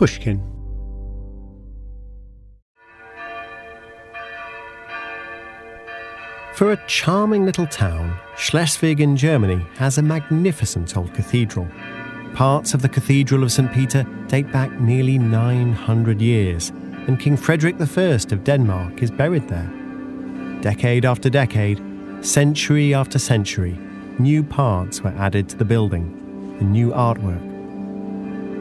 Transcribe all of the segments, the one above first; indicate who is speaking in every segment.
Speaker 1: Pushkin. For a charming little town, Schleswig in Germany has a magnificent old cathedral. Parts of the Cathedral of St. Peter date back nearly 900 years, and King Frederick I of Denmark is buried there. Decade after decade, century after century, new parts were added to the building and new artwork.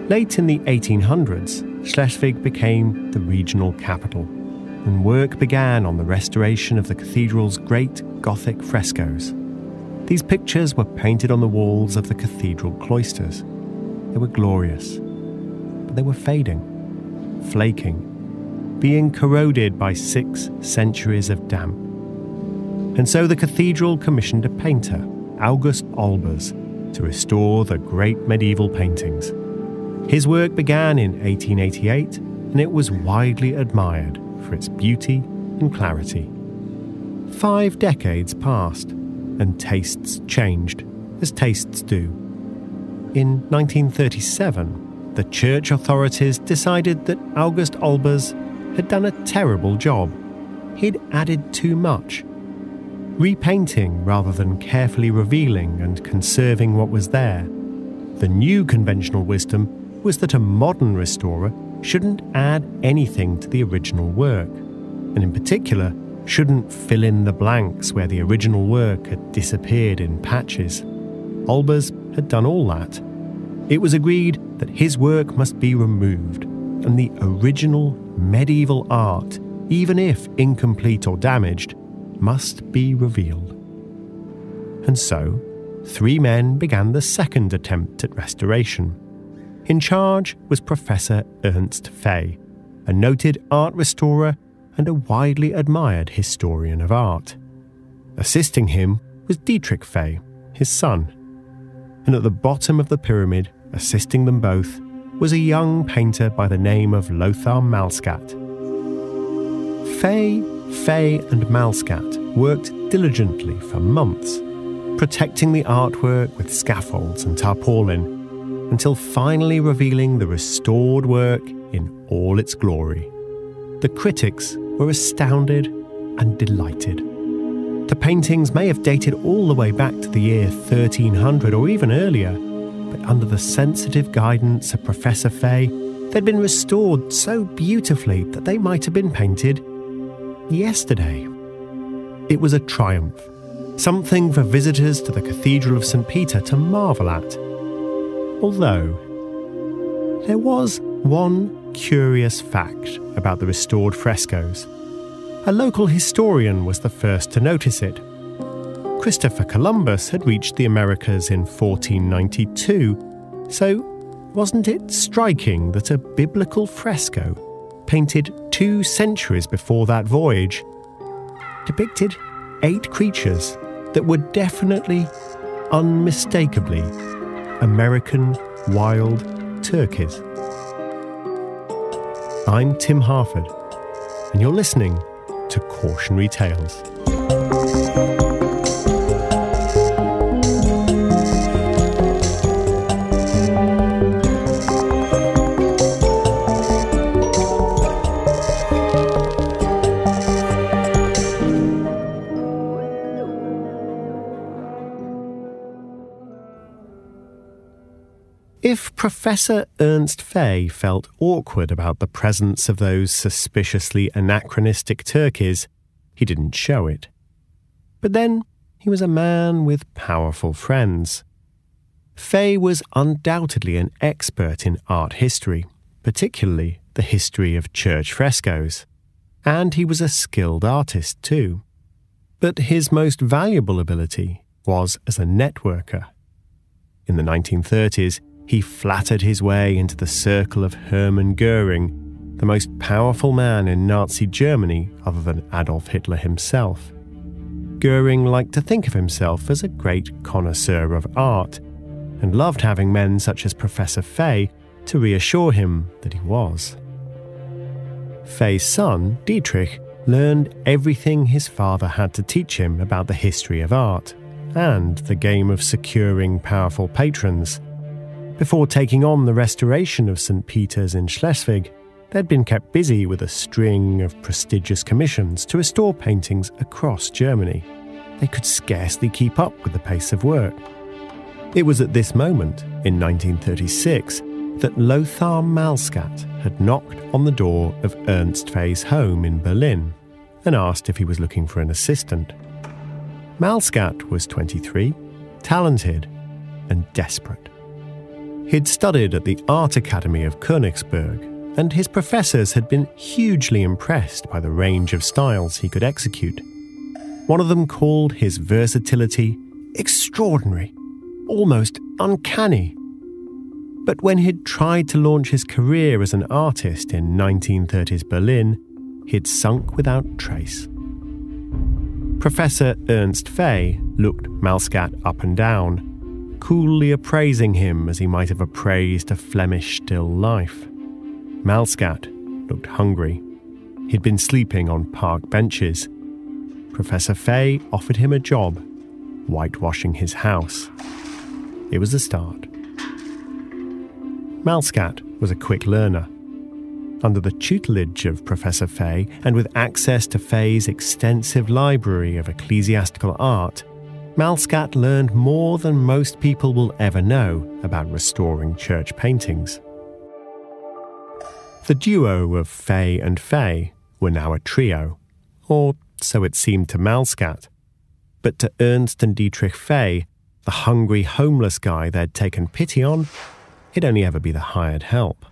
Speaker 1: Late in the 1800s, Schleswig became the regional capital, and work began on the restoration of the cathedral's great Gothic frescoes. These pictures were painted on the walls of the cathedral cloisters. They were glorious, but they were fading, flaking, being corroded by 6 centuries of damp. And so the cathedral commissioned a painter, August Olbers, to restore the great medieval paintings. His work began in 1888, and it was widely admired for its beauty and clarity. 5 decades passed, and tastes changed, as tastes do. In 1937, the church authorities decided that August Olbers had done a terrible job. He'd added too much. Repainting rather than carefully revealing and conserving what was there. The new conventional wisdom was that a modern restorer shouldn't add anything to the original work, and in particular, shouldn't fill in the blanks where the original work had disappeared in patches. Olbers had done all that. It was agreed that his work must be removed, and the original medieval art, even if incomplete or damaged, must be revealed. And so, 3 men began the second attempt at restoration. In charge was Professor Ernst Fay, a noted art restorer and a widely admired historian of art. Assisting him was Dietrich Fay, his son. And at the bottom of the pyramid, assisting them both, was a young painter by the name of Lothar Malskat. Fay, and Malskat worked diligently for months, protecting the artwork with scaffolds and tarpaulin, until finally revealing the restored work in all its glory. The critics were astounded and delighted. The paintings may have dated all the way back to the year 1300 or even earlier, but under the sensitive guidance of Professor Fay, they'd been restored so beautifully that they might have been painted yesterday. It was a triumph, something for visitors to the Cathedral of St. Peter to marvel at. Although, there was one curious fact about the restored frescoes. A local historian was the first to notice it. Christopher Columbus had reached the Americas in 1492, so wasn't it striking that a biblical fresco, painted 2 centuries before that voyage, depicted 8 creatures that were definitely, unmistakably, American wild turkeys. I'm Tim Harford, and you're listening to Cautionary Tales. If Professor Ernst Fay felt awkward about the presence of those suspiciously anachronistic turkeys, he didn't show it. But then he was a man with powerful friends. Fay was undoubtedly an expert in art history, particularly the history of church frescoes, and he was a skilled artist too. But his most valuable ability was as a networker. In the 1930s, he flattered his way into the circle of Hermann Göring, the most powerful man in Nazi Germany other than Adolf Hitler himself. Göring liked to think of himself as a great connoisseur of art, and loved having men such as Professor Fay to reassure him that he was. Fay's son, Dietrich, learned everything his father had to teach him about the history of art, and the game of securing powerful patrons. Before taking on the restoration of St. Peter's in Schleswig, they'd been kept busy with a string of prestigious commissions to restore paintings across Germany. They could scarcely keep up with the pace of work. It was at this moment, in 1936, that Lothar Malskat had knocked on the door of Ernst Fay's home in Berlin and asked if he was looking for an assistant. Malskat was 23, talented and desperate. He'd studied at the Art Academy of Königsberg, and his professors had been hugely impressed by the range of styles he could execute. One of them called his versatility extraordinary, almost uncanny. But when he'd tried to launch his career as an artist in 1930s Berlin, he'd sunk without trace. Professor Ernst Fay looked Malskat up and down, coolly appraising him as he might have appraised a Flemish still life. Malskat looked hungry. He'd been sleeping on park benches. Professor Fay offered him a job, whitewashing his house. It was a start. Malskat was a quick learner. Under the tutelage of Professor Fay, and with access to Fay's extensive library of ecclesiastical art, Malskat learned more than most people will ever know about restoring church paintings. The duo of Fay and Fay were now a trio, or so it seemed to Malskat. But to Ernst and Dietrich Fay, the hungry homeless guy they'd taken pity on, he'd only ever be the hired help.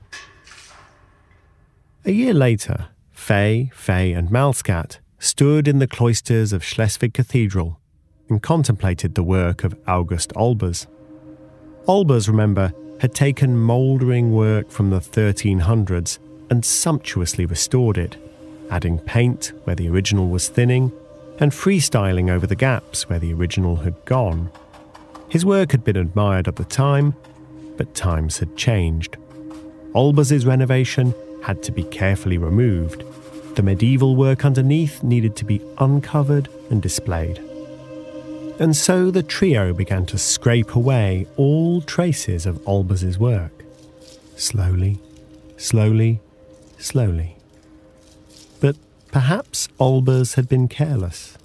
Speaker 1: A year later, Fay and Malskat stood in the cloisters of Schleswig Cathedral and contemplated the work of August Olbers. Olbers, remember, had taken mouldering work from the 1300s and sumptuously restored it, adding paint where the original was thinning and freestyling over the gaps where the original had gone. His work had been admired at the time, but times had changed. Olbers's renovation had to be carefully removed. The medieval work underneath needed to be uncovered and displayed. And so the trio began to scrape away all traces of Olbers's work. Slowly, slowly, slowly. But perhaps Olbers had been careless,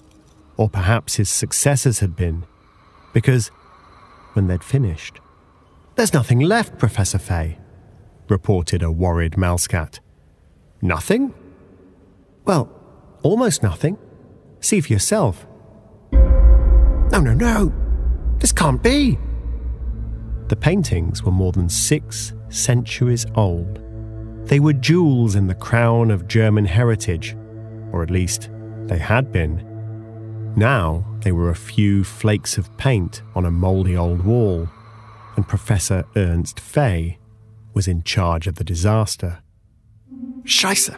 Speaker 1: or perhaps his successors had been, because when they'd finished, "There's nothing left, Professor Fay," reported a worried Malskat. "Nothing?" "Well, almost nothing. See for yourself." No, this can't be." The paintings were more than 6 centuries old. They were jewels in the crown of German heritage, or at least they had been. Now they were a few flakes of paint on a mouldy old wall, and Professor Ernst Fay was in charge of the disaster. Scheiße,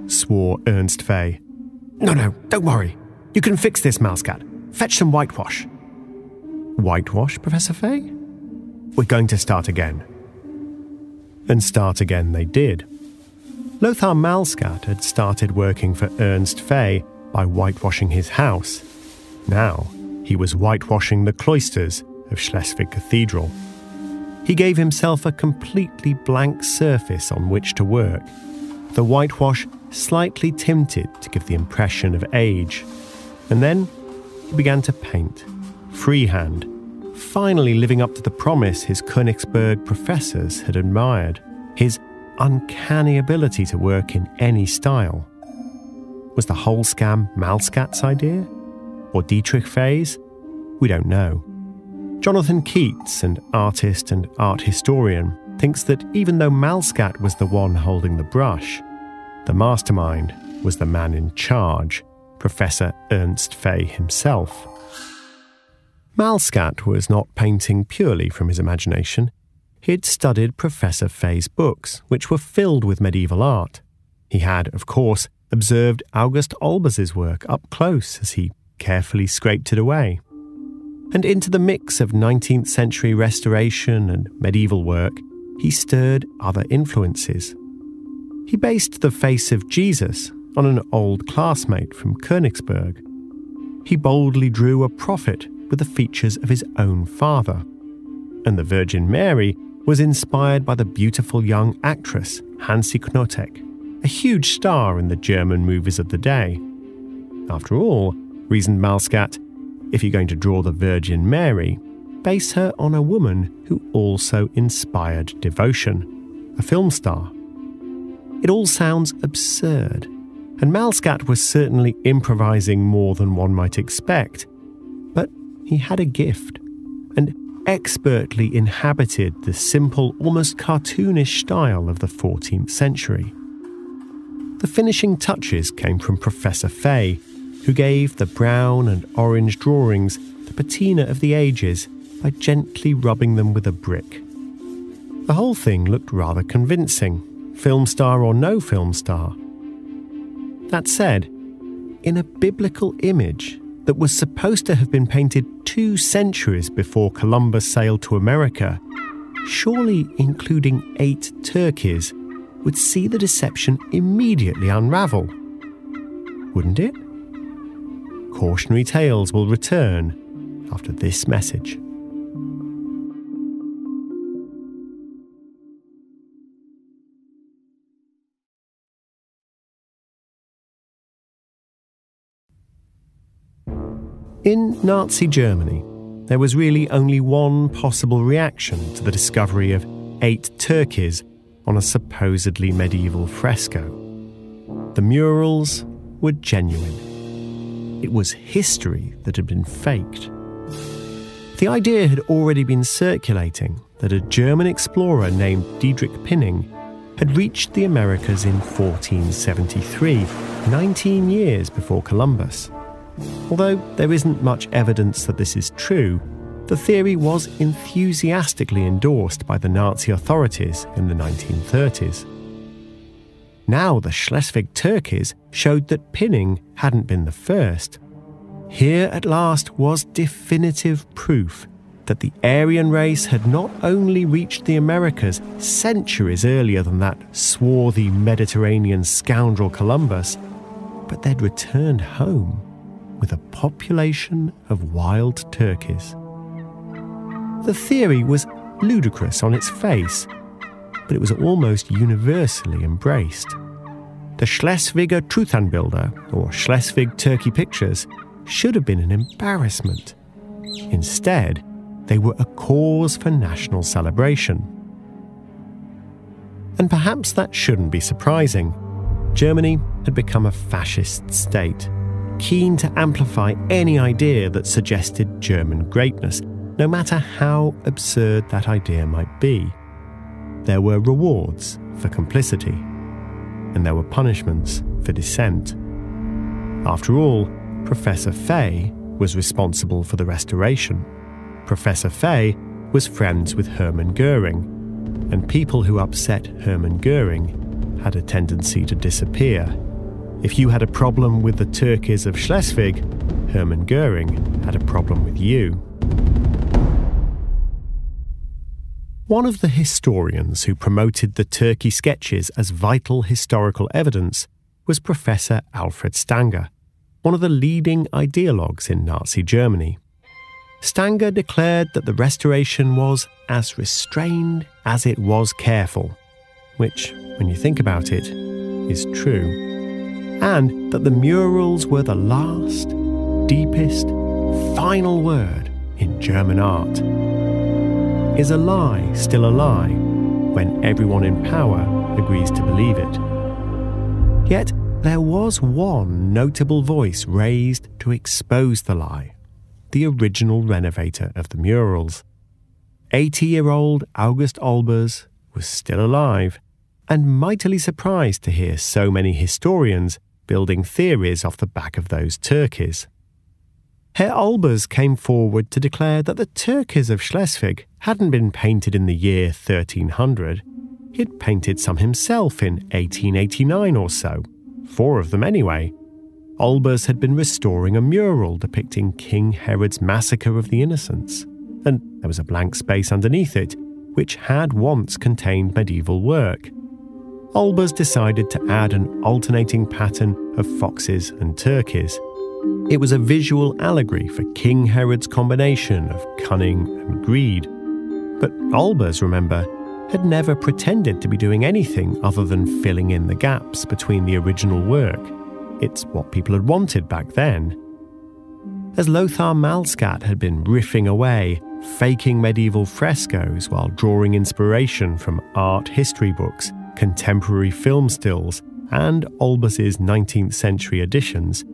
Speaker 1: swore Ernst Fay. No, don't worry. You can fix this, Malskat. Fetch some whitewash." "Whitewash, Professor Fay?" "We're going to start again." And start again they did. Lothar Malskat had started working for Ernst Fay by whitewashing his house. Now he was whitewashing the cloisters of Schleswig Cathedral. He gave himself a completely blank surface on which to work, the whitewash slightly tinted to give the impression of age. And then he began to paint, freehand, finally living up to the promise his Königsberg professors had admired, his uncanny ability to work in any style. Was the whole scam Malskat's idea? Or Dietrich Fay's? We don't know. Jonathan Keats, an artist and art historian, thinks that even though Malskat was the one holding the brush, the mastermind was the man in charge, Professor Ernst Fay himself. Malskat was not painting purely from his imagination. He'd studied Professor Fay's books, which were filled with medieval art. He had, of course, observed August Olbers's work up close as he carefully scraped it away. And into the mix of 19th century restoration and medieval work, he stirred other influences. He based the face of Jesus on an old classmate from Königsberg. He boldly drew a prophet with the features of his own father. and the Virgin Mary was inspired by the beautiful young actress Hansi Knotek, a huge star in the German movies of the day. After all, reasoned Malskat, if you're going to draw the Virgin Mary, base her on a woman who also inspired devotion, a film star. It all sounds absurd, and Malskat was certainly improvising more than one might expect, but he had a gift, and expertly inhabited the simple, almost cartoonish style of the 14th century. The finishing touches came from Professor Fay, who gave the brown and orange drawings the patina of the ages by gently rubbing them with a brick. The whole thing looked rather convincing, film star or no film star. That said, in a biblical image that was supposed to have been painted 2 centuries before Columbus sailed to America, surely including 8 turkeys would see the deception immediately unravel. Wouldn't it? Cautionary Tales will return after this message. In Nazi Germany, there was really only one possible reaction to the discovery of 8 turkeys on a supposedly medieval fresco. The murals were genuine. It was history that had been faked. The idea had already been circulating that a German explorer named Diedrich Pinning had reached the Americas in 1473, 19 years before Columbus. Although there isn't much evidence that this is true, the theory was enthusiastically endorsed by the Nazi authorities in the 1930s. Now the Schleswig turkeys showed that Pinning hadn't been the first. Here at last was definitive proof that the Aryan race had not only reached the Americas centuries earlier than that swarthy Mediterranean scoundrel Columbus, but they'd returned home with a population of wild turkeys. The theory was ludicrous on its face, but it was almost universally embraced. The Schleswiger Truthanbilder, or Schleswig turkey pictures, should have been an embarrassment. Instead, they were a cause for national celebration. And perhaps that shouldn't be surprising. Germany had become a fascist state, keen to amplify any idea that suggested German greatness, no matter how absurd that idea might be. There were rewards for complicity, and there were punishments for dissent. After all, Professor Fay was responsible for the restoration. Professor Fay was friends with Hermann Goering, and people who upset Hermann Goering had a tendency to disappear. If you had a problem with the turkeys of Schleswig, Hermann Goering had a problem with you. One of the historians who promoted the turkey sketches as vital historical evidence was Professor Alfred Stanger, one of the leading ideologues in Nazi Germany. Stanger declared that the restoration was as restrained as it was careful, which, when you think about it, is true. And that the murals were the last, deepest, final word in German art. Is a lie still a lie when everyone in power agrees to believe it? Yet there was one notable voice raised to expose the lie, the original renovator of the murals. 80-year-old August Olbers was still alive and mightily surprised to hear so many historians building theories off the back of those turkeys. Herr Olbers came forward to declare that the turkeys of Schleswig hadn't been painted in the year 1300. He'd painted some himself in 1889 or so, 4 of them anyway. Olbers had been restoring a mural depicting King Herod's massacre of the innocents, and there was a blank space underneath it, which had once contained medieval work. Olbers decided to add an alternating pattern of foxes and turkeys. It was a visual allegory for King Herod's combination of cunning and greed. But Olbers, remember, had never pretended to be doing anything other than filling in the gaps between the original work. It's what people had wanted back then. As Lothar Malskat had been riffing away, faking medieval frescoes while drawing inspiration from art history books, contemporary film stills, and Olbers's 19th century editions,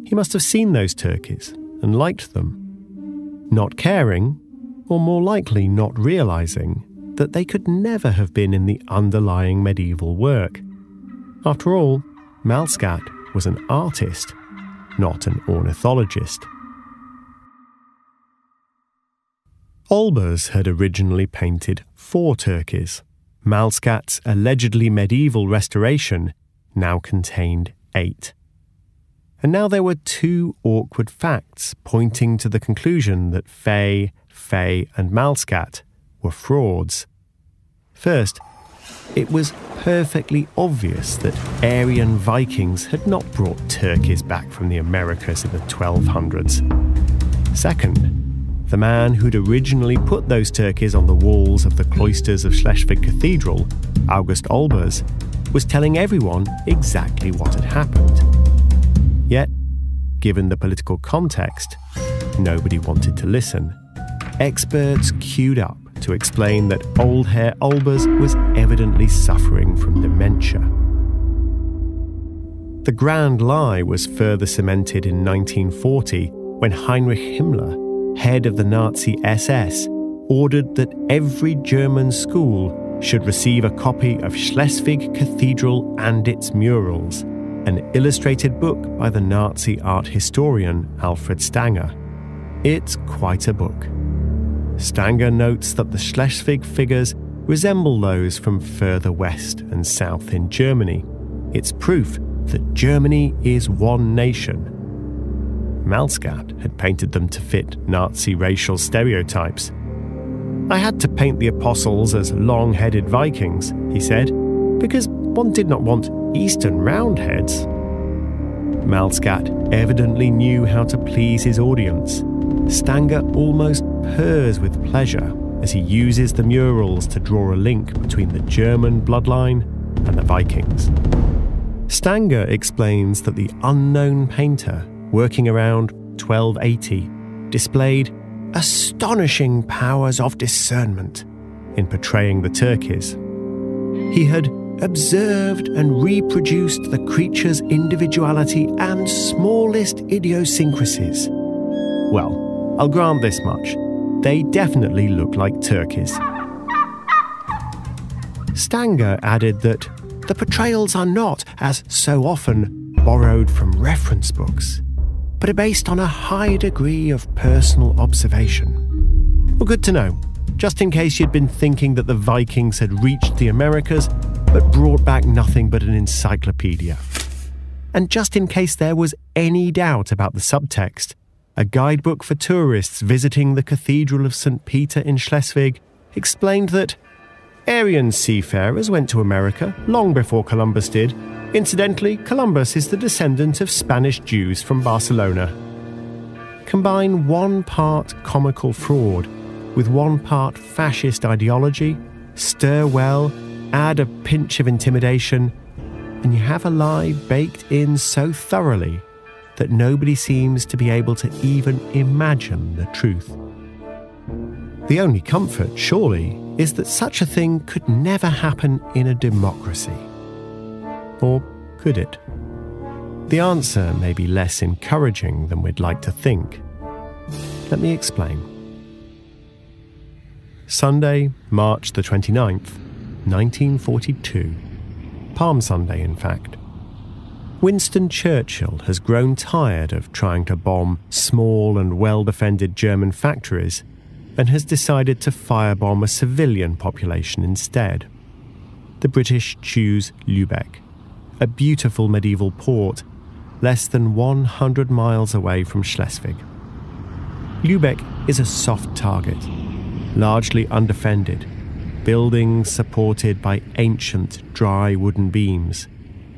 Speaker 1: he must have seen those turkeys and liked them. Not caring, or more likely not realising, that they could never have been in the underlying medieval work. After all, Malskat was an artist, not an ornithologist. Olbers had originally painted 4 turkeys. Malskat's allegedly medieval restoration now contained 8. And now there were 2 awkward facts pointing to the conclusion that Fay, and Malskat were frauds. First, it was perfectly obvious that Aryan Vikings had not brought turkeys back from the Americas in the 1200s. Second, the man who'd originally put those turkeys on the walls of the cloisters of Schleswig Cathedral, August Olbers, was telling everyone exactly what had happened. Yet, given the political context, nobody wanted to listen. Experts queued up to explain that old Herr Olbers was evidently suffering from dementia. The grand lie was further cemented in 1940 when Heinrich Himmler, head of the Nazi SS, ordered that every German school should receive a copy of Schleswig Cathedral and its murals, an illustrated book by the Nazi art historian Alfred Stanger. It's quite a book. Stanger notes that the Schleswig figures resemble those from further west and south in Germany. It's proof that Germany is one nation. Malskat had painted them to fit Nazi racial stereotypes. I had to paint the apostles as long-headed Vikings, he said, because one did not want Eastern Roundheads. Malskat evidently knew how to please his audience. Stanger almost purrs with pleasure as he uses the murals to draw a link between the German bloodline and the Vikings. Stanger explains that the unknown painter, working around 1280, displayed astonishing powers of discernment in portraying the turkeys. He had observed and reproduced the creature's individuality and smallest idiosyncrasies. Well, I'll grant this much. They definitely look like turkeys. Stanger added that the portrayals are not, as so often, borrowed from reference books, but are based on a high degree of personal observation. Well, good to know, just in case you'd been thinking that the Vikings had reached the Americas but brought back nothing but an encyclopedia. And just in case there was any doubt about the subtext, a guidebook for tourists visiting the Cathedral of St. Peter in Schleswig explained that Aryan seafarers went to America long before Columbus did. Incidentally, Columbus is the descendant of Spanish Jews from Barcelona. Combine 1 part comical fraud with 1 part fascist ideology, stir well, add a pinch of intimidation, and you have a lie baked in so thoroughly that nobody seems to be able to even imagine the truth. The only comfort, surely, is that such a thing could never happen in a democracy. Or could it? The answer may be less encouraging than we'd like to think. Let me explain. Sunday, March the 29th, 1942. Palm Sunday, in fact. Winston Churchill has grown tired of trying to bomb small and well-defended German factories and has decided to firebomb a civilian population instead. The British choose Lübeck, a beautiful medieval port less than 100 miles away from Schleswig. Lübeck is a soft target, largely undefended, buildings supported by ancient dry wooden beams.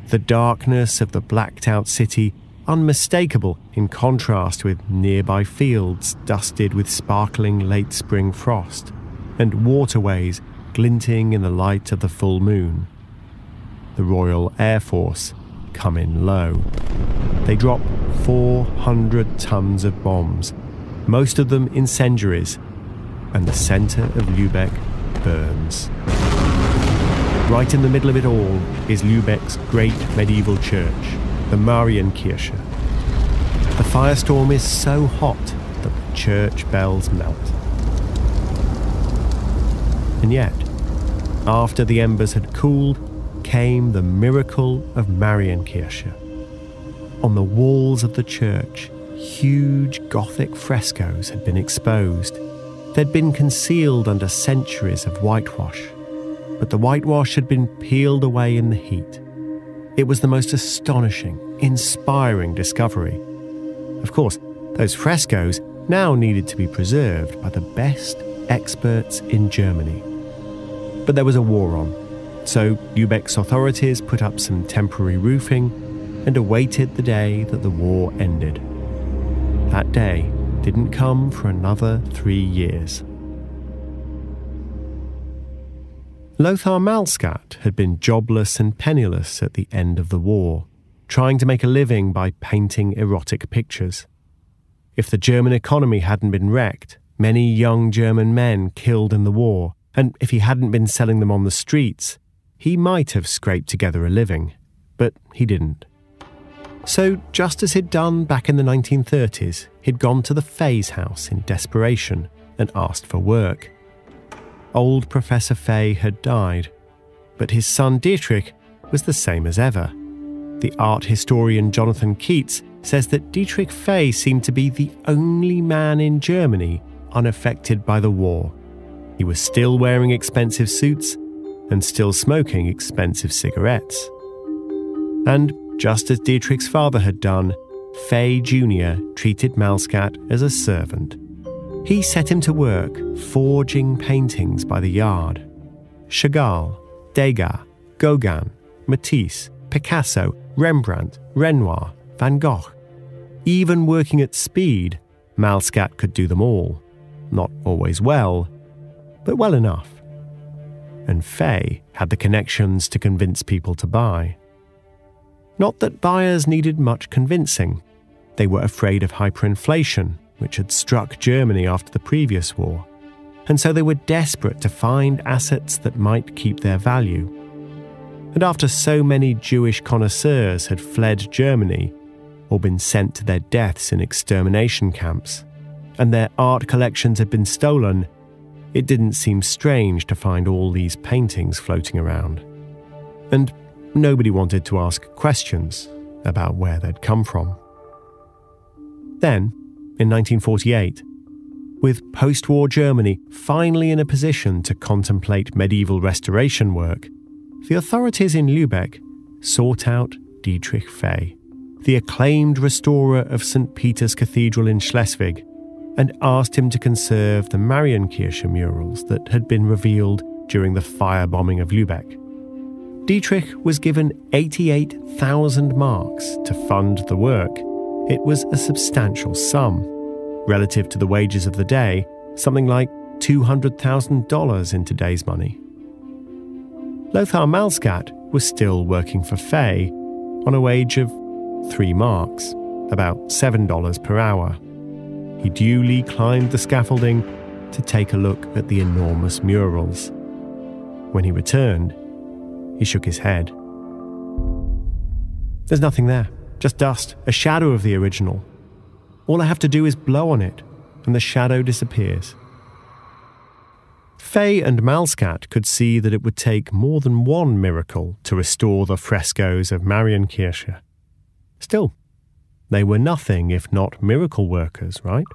Speaker 1: The darkness of the blacked-out city unmistakable in contrast with nearby fields dusted with sparkling late-spring frost, and waterways glinting in the light of the full moon. The Royal Air Force come in low. They drop 400 tons of bombs, most of them incendiaries, and the centre of Lübeck burns. Right in the middle of it all is Lübeck's great medieval church, the Marienkirche. The firestorm is so hot that the church bells melt. And yet, after the embers had cooled, came the miracle of Marienkirche. On the walls of the church, huge Gothic frescoes had been exposed. They'd been concealed under centuries of whitewash, but the whitewash had been peeled away in the heat. It was the most astonishing, inspiring discovery. Of course, those frescoes now needed to be preserved by the best experts in Germany. But there was a war on, so Lübeck's authorities put up some temporary roofing and awaited the day that the war ended. That day didn't come for another 3 years. Lothar Malskat had been jobless and penniless at the end of the war, trying to make a living by painting erotic pictures. If the German economy hadn't been wrecked, many young German men killed in the war, and if he hadn't been selling them on the streets, he might have scraped together a living, but he didn't. So, just as he'd done back in the 1930s, he'd gone to the Fay's house in desperation and asked for work. Old Professor Fay had died, but his son Dietrich was the same as ever. The art historian Jonathan Keats says that Dietrich Fay seemed to be the only man in Germany unaffected by the war. He was still wearing expensive suits and still smoking expensive cigarettes. And just as Dietrich's father had done, Fay Jr. treated Malskat as a servant. He set him to work forging paintings by the yard. Chagall, Degas, Gauguin, Matisse, Picasso, Rembrandt, Renoir, Van Gogh. Even working at speed, Malskat could do them all. Not always well, but well enough. And Fay had the connections to convince people to buy. Not that buyers needed much convincing. They were afraid of hyperinflation, which had struck Germany after the previous war, and so they were desperate to find assets that might keep their value. And after so many Jewish connoisseurs had fled Germany or been sent to their deaths in extermination camps, and their art collections had been stolen, it didn't seem strange to find all these paintings floating around. And nobody wanted to ask questions about where they'd come from. Then, in 1948, with post-war Germany finally in a position to contemplate medieval restoration work, the authorities in Lübeck sought out Dietrich Fay, the acclaimed restorer of St. Peter's Cathedral in Schleswig, and asked him to conserve the Marienkirche murals that had been revealed during the firebombing of Lübeck. Dietrich was given 88,000 marks to fund the work. It was a substantial sum. Relative to the wages of the day, something like $200,000 in today's money. Lothar Malskat was still working for Fay on a wage of 3 marks, about $7 per hour. He duly climbed the scaffolding to take a look at the enormous murals. When he returned, he shook his head. There's nothing there, just dust, a shadow of the original. All I have to do is blow on it, and the shadow disappears. Fay and Malskat could see that it would take more than one miracle to restore the frescoes of Marienkirche. Still, they were nothing if not miracle workers, right?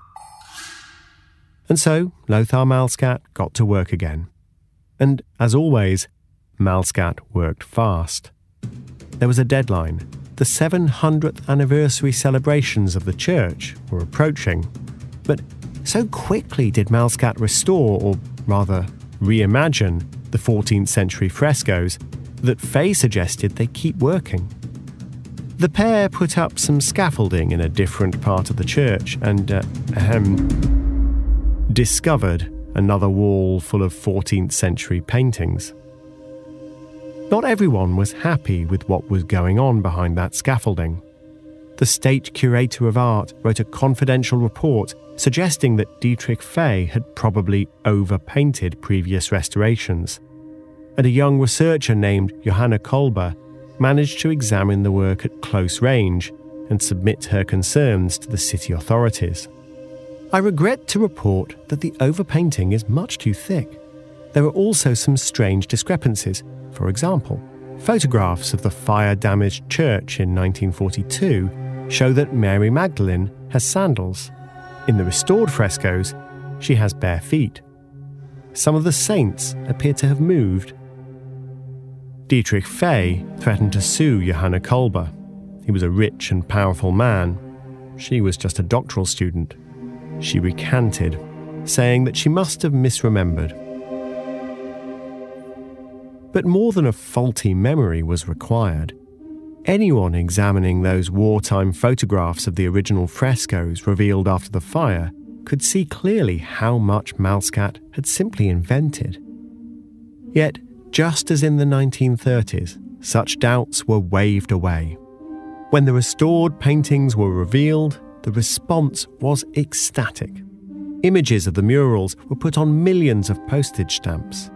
Speaker 1: And so Lothar Malskat got to work again. And as always, Malskat worked fast. There was a deadline. The 700th anniversary celebrations of the church were approaching. But so quickly did Malskat restore, or rather reimagine, the 14th century frescoes that Fay suggested they keep working. The pair put up some scaffolding in a different part of the church and discovered another wall full of 14th century paintings. Not everyone was happy with what was going on behind that scaffolding. The state curator of art wrote a confidential report suggesting that Dietrich Fay had probably overpainted previous restorations, and a young researcher named Johanna Kolber managed to examine the work at close range and submit her concerns to the city authorities. I regret to report that the overpainting is much too thick. There are also some strange discrepancies. For example, photographs of the fire-damaged church in 1942 show that Mary Magdalene has sandals. In the restored frescoes, she has bare feet. Some of the saints appear to have moved. Dietrich Fay threatened to sue Johanna Kolber. He was a rich and powerful man. She was just a doctoral student. She recanted, saying that she must have misremembered. But more than a faulty memory was required. Anyone examining those wartime photographs of the original frescoes revealed after the fire could see clearly how much Malskat had simply invented. Yet, just as in the 1930s, such doubts were waved away. When the restored paintings were revealed, the response was ecstatic. Images of the murals were put on millions of postage stamps.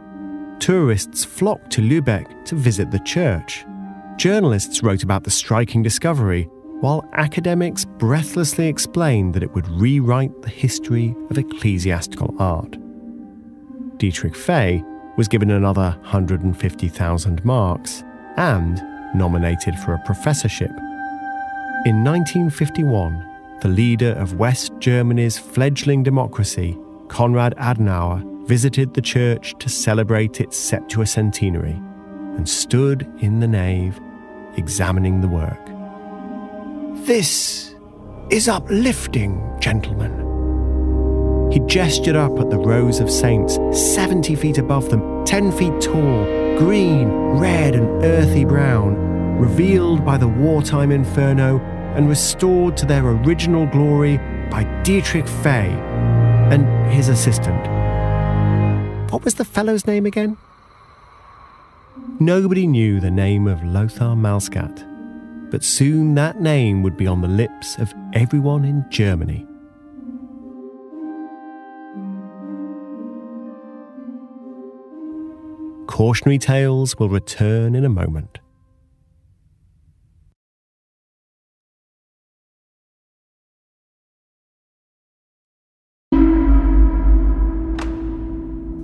Speaker 1: Tourists flocked to Lübeck to visit the church. Journalists wrote about the striking discovery, while academics breathlessly explained that it would rewrite the history of ecclesiastical art. Dietrich Fay was given another 150,000 marks and nominated for a professorship. In 1951, the leader of West Germany's fledgling democracy, Konrad Adenauer, visited the church to celebrate its septuacentenary and stood in the nave, examining the work. "This is uplifting, gentlemen." He gestured up at the rows of saints, 70 feet above them, 10 feet tall, green, red and earthy brown, revealed by the wartime inferno and restored to their original glory by Dietrich Fay and his assistant. What was the fellow's name again? Nobody knew the name of Lothar Malskat, but soon that name would be on the lips of everyone in Germany. Cautionary Tales will return in a moment.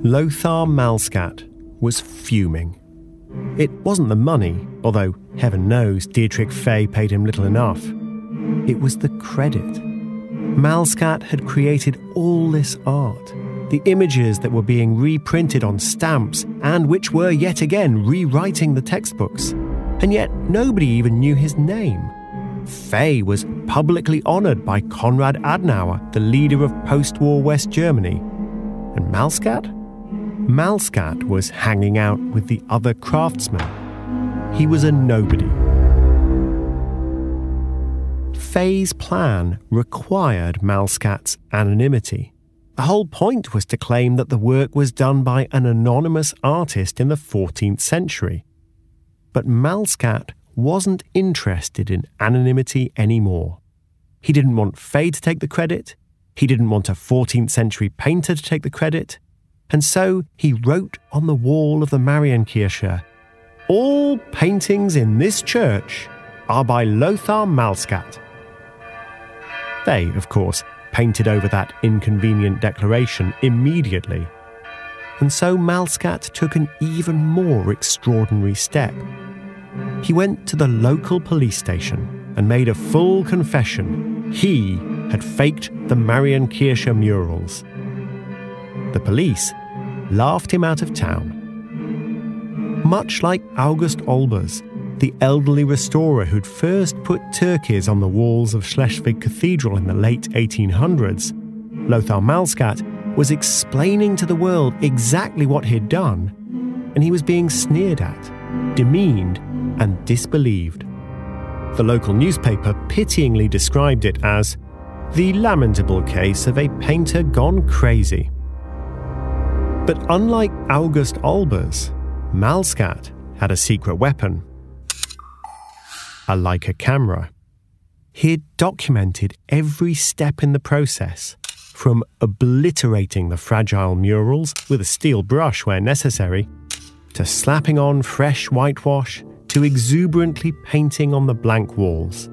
Speaker 1: Lothar Malskat was fuming. It wasn't the money, although heaven knows Dietrich Fay paid him little enough. It was the credit. Malskat had created all this art, the images that were being reprinted on stamps and which were yet again rewriting the textbooks. And yet nobody even knew his name. Fay was publicly honoured by Konrad Adenauer, the leader of post-war West Germany. And Malskat? Malskat was hanging out with the other craftsmen. He was a nobody. Fay's plan required Malskat's anonymity. The whole point was to claim that the work was done by an anonymous artist in the 14th century. But Malskat wasn't interested in anonymity anymore. He didn't want Fay to take the credit. He didn't want a 14th century painter to take the credit. And so he wrote on the wall of the Marienkirche, "All paintings in this church are by Lothar Malskat." They, of course, painted over that inconvenient declaration immediately. And so Malskat took an even more extraordinary step. He went to the local police station and made a full confession. He had faked the Marienkirche murals. The police laughed him out of town. Much like August Olbers, the elderly restorer who'd first put turkeys on the walls of Schleswig Cathedral in the late 1800s, Lothar Malskat was explaining to the world exactly what he'd done, and he was being sneered at, demeaned, and disbelieved. The local newspaper pityingly described it as the lamentable case of a painter gone crazy. But unlike August Olbers, Malskat had a secret weapon, a Leica camera. He had documented every step in the process, from obliterating the fragile murals with a steel brush where necessary, to slapping on fresh whitewash, to exuberantly painting on the blank walls.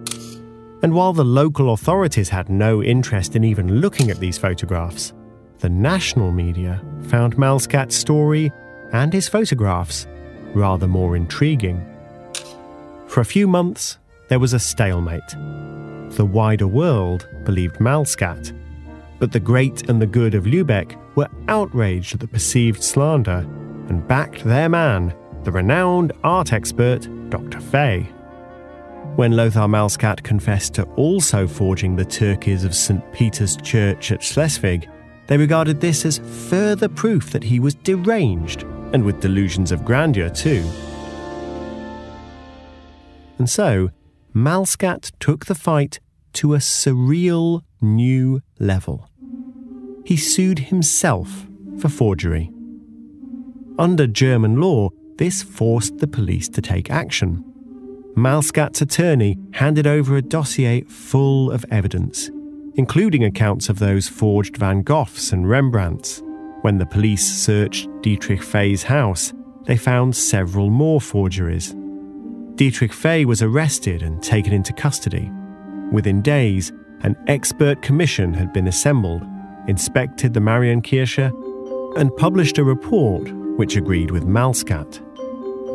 Speaker 1: And while the local authorities had no interest in even looking at these photographs, the national media found Malskat's story and his photographs rather more intriguing. For a few months, there was a stalemate. The wider world believed Malskat, but the great and the good of Lübeck were outraged at the perceived slander and backed their man, the renowned art expert Dr. Fay. When Lothar Malskat confessed to also forging the turkeys of St. Peter's Church at Schleswig, they regarded this as further proof that he was deranged, and with delusions of grandeur too. And so, Malskat took the fight to a surreal new level. He sued himself for forgery. Under German law, this forced the police to take action. Malskat's attorney handed over a dossier full of evidence, including accounts of those forged Van Goghs and Rembrandts. When the police searched Dietrich Fay's house, they found several more forgeries. Dietrich Fay was arrested and taken into custody. Within days, an expert commission had been assembled, inspected the Marienkirche, and published a report which agreed with Malskat.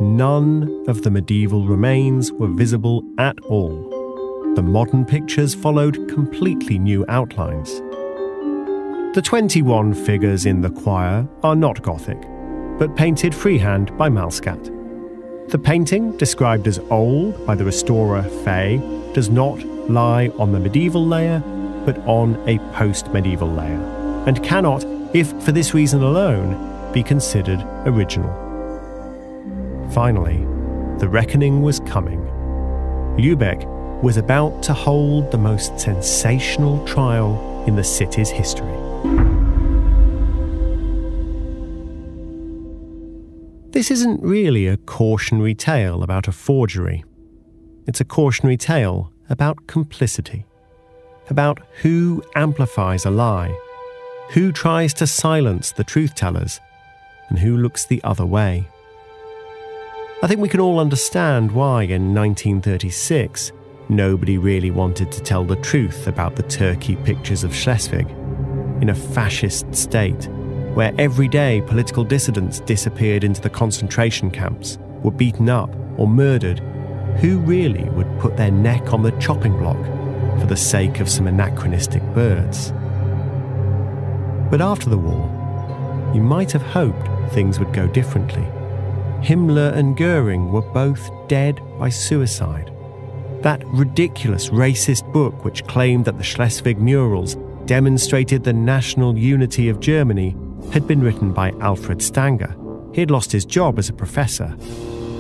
Speaker 1: None of the medieval remains were visible at all. The modern pictures followed completely new outlines. The 21 figures in the choir are not Gothic, but painted freehand by Malskat. The painting, described as old by the restorer Fay, does not lie on the medieval layer, but on a post-medieval layer, and cannot, if for this reason alone, be considered original. Finally, the reckoning was coming. Lübeck was about to hold the most sensational trial in the city's history. This isn't really a cautionary tale about a forgery. It's a cautionary tale about complicity, about who amplifies a lie, who tries to silence the truth-tellers, and who looks the other way. I think we can all understand why in 1936 nobody really wanted to tell the truth about the Turkey pictures of Schleswig. In a fascist state, where every day political dissidents disappeared into the concentration camps, were beaten up or murdered, who really would put their neck on the chopping block for the sake of some anachronistic birds? But after the war, you might have hoped things would go differently. Himmler and Goering were both dead by suicide. That ridiculous racist book which claimed that the Schleswig murals demonstrated the national unity of Germany had been written by Alfred Stanger. He had lost his job as a professor.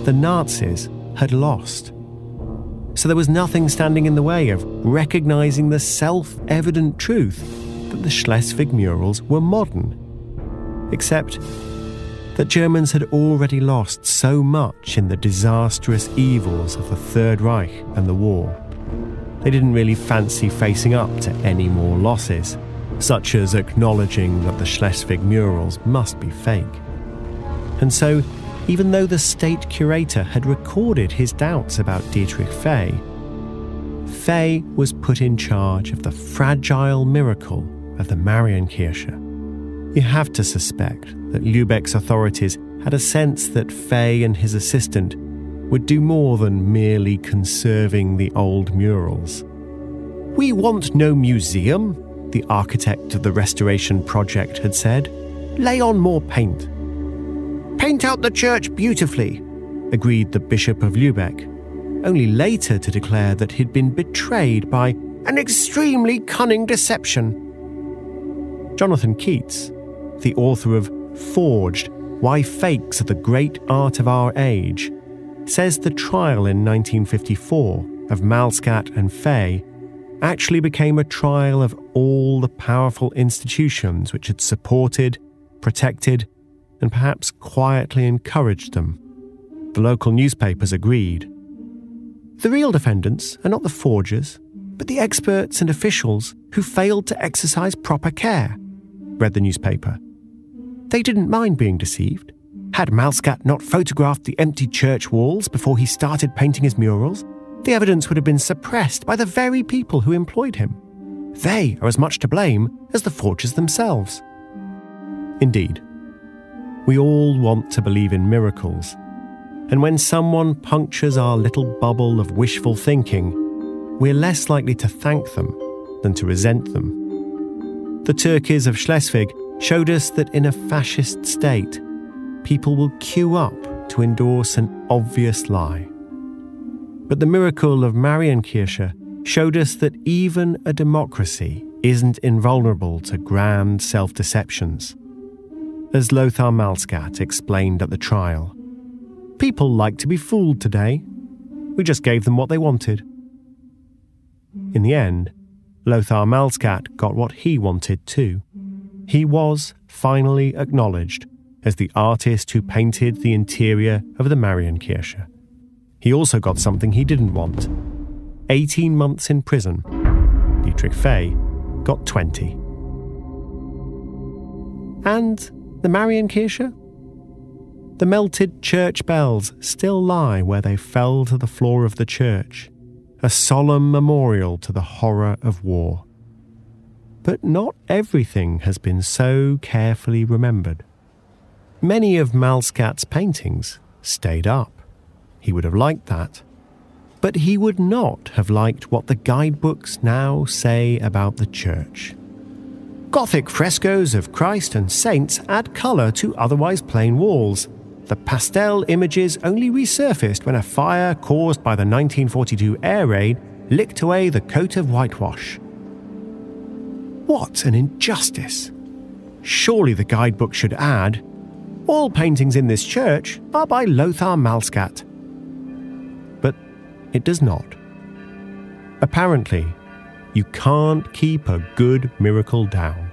Speaker 1: The Nazis had lost. So there was nothing standing in the way of recognizing the self-evident truth that the Schleswig murals were modern. Except that Germans had already lost so much in the disastrous evils of the Third Reich and the war. They didn't really fancy facing up to any more losses, such as acknowledging that the Schleswig murals must be fake. And so, even though the state curator had recorded his doubts about Dietrich Fay, Fay was put in charge of the fragile miracle of the Marienkirche. You have to suspect that Lübeck's authorities had a sense that Fay and his assistant would do more than merely conserving the old murals. "We want no museum," the architect of the restoration project had said. "Lay on more paint." "Paint out the church beautifully," agreed the Bishop of Lübeck, only later to declare that he'd been betrayed by an extremely cunning deception. Jonathan Keats, the author of Forged, Why Fakes Are the Great Art of Our Age, says the trial in 1954 of Malskat and Fay actually became a trial of all the powerful institutions which had supported, protected, and perhaps quietly encouraged them. The local newspapers agreed. The real defendants are not the forgers, but the experts and officials who failed to exercise proper care, read the newspaper. They didn't mind being deceived. Had Malskat not photographed the empty church walls before he started painting his murals, the evidence would have been suppressed by the very people who employed him. They are as much to blame as the forgers themselves. Indeed, we all want to believe in miracles, and when someone punctures our little bubble of wishful thinking, we're less likely to thank them than to resent them. The Turkeys of Schleswig showed us that in a fascist state, people will queue up to endorse an obvious lie. But the miracle of Marienkirche showed us that even a democracy isn't invulnerable to grand self-deceptions. As Lothar Malskat explained at the trial, people like to be fooled today. We just gave them what they wanted. In the end, Lothar Malskat got what he wanted too. He was finally acknowledged as the artist who painted the interior of the Marienkirche. He also got something he didn't want. 18 months in prison. Dietrich Fey got 20. And the Marienkirche? The melted church bells still lie where they fell to the floor of the church, a solemn memorial to the horror of war. But not everything has been so carefully remembered. Many of Malskat's paintings stayed up. He would have liked that. But he would not have liked what the guidebooks now say about the church. Gothic frescoes of Christ and saints add colour to otherwise plain walls. The pastel images only resurfaced when a fire caused by the 1942 air raid licked away the coat of whitewash. What an injustice! Surely the guidebook should add, all paintings in this church are by Lothar Malskat. But it does not. Apparently, you can't keep a good miracle down.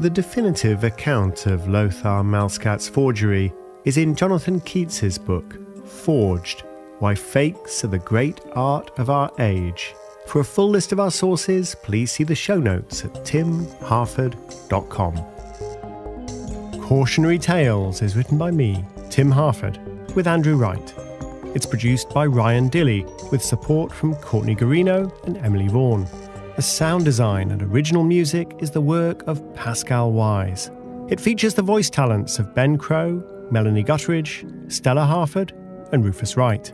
Speaker 1: The definitive account of Lothar Malskat's forgery is in Jonathan Keats's book, Forged, Why Fakes Are the Great Art of Our Age. For a full list of our sources, please see the show notes at timharford.com. Cautionary Tales is written by me, Tim Harford, with Andrew Wright. It's produced by Ryan Dilley, with support from Courtney Garino and Emily Vaughan. The sound design and original music is the work of Pascal Wise. It features the voice talents of Ben Crow, Melanie Gutteridge, Stella Harford, and Rufus Wright.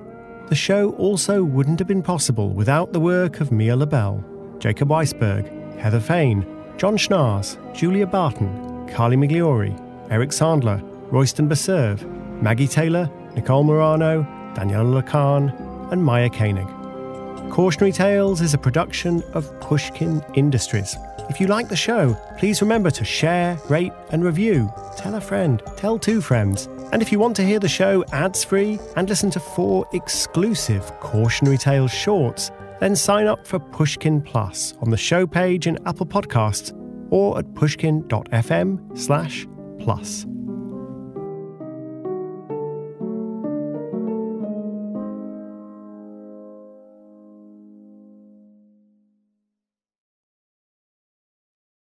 Speaker 1: The show also wouldn't have been possible without the work of Mia LaBelle, Jacob Weisberg, Heather Fain, John Schnars, Julia Barton, Carly Migliori, Eric Sandler, Royston Baserve, Maggie Taylor, Nicole Morano, Daniela Lacan, and Maya Koenig. Cautionary Tales is a production of Pushkin Industries. If you like the show, please remember to share, rate, and review. Tell a friend, tell two friends. And if you want to hear the show ads-free and listen to 4 exclusive Cautionary Tales shorts, then sign up for Pushkin Plus on the show page in Apple Podcasts or at pushkin.fm/plus.